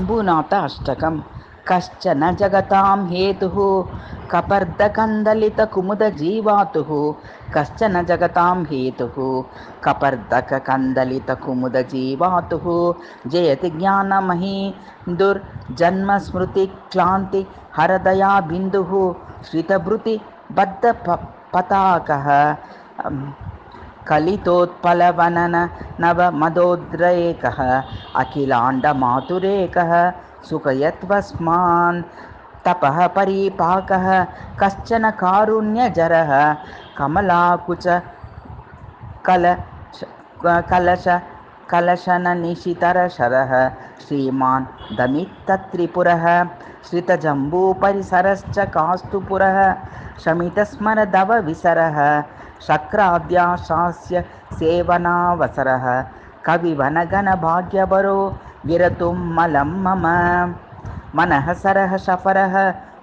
शम्भुनाथ अष्टकम्। कश्चन जगतां हेतुः कपर्दकन्दलितकुमुदजीवातुः। कश्चन जगतां हेतुः कपर्दकन्दलितकुमुदजीवातुः। जयति ज्ञानमही दुर्जन्मस्मृतिक्लान्ति हरदया बिन्दुः। श्रितभृतिबद्धपताकः कलितोत्पलवनन नवमदोद्रेकः। अखिलाण्डमातुरेकः सुखयत्वस्मान् तपः परिपाकः। कश्चन कारुण्यजरः कमलाकुच कलश कलशननिशितरशरः। श्रीमान् दमित्तत्रिपुरः श्रितजम्बूपरिसरश्च कास्तुपुरः। शमितस्मरदवविसरः शक्राद्याशास्य सेवनावसरः। कविवनगणभाग्यवरो विरतुं मलं मम। मनः सरः शफरः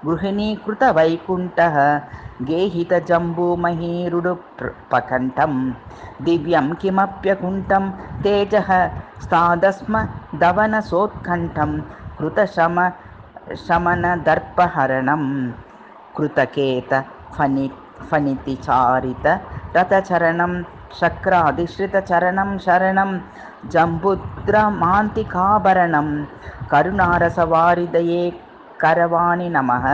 गृहिणीकृतवैकुण्ठः। गेहितजम्बूमहीरुडुपकण्ठं दिव्यं किमप्यकुण्ठं तेजः स्थादस्म दवनसोत्कण्ठं। कृतशमनदर्पहरणं कृतकेत फणितिचारित रथचरणं। शक्रादिश्रितचरणं शरणं जम्बुद्रमान्तिकाभरणं। करुणारसवारिदये करवाणि नमः।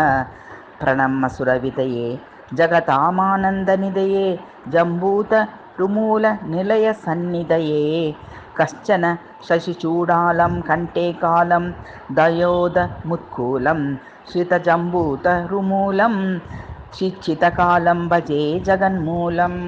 प्रणमसुरविदये जगतामानन्दनिदये जम्बूतरुमूलनिलयसन्निधये। कश्चन शशिचूडालं कण्ठे कालं दयोदमुत्कूलं। श्रितजम्बूतरुमूलं शिक्षितकालं भजे जगन्मूलम्।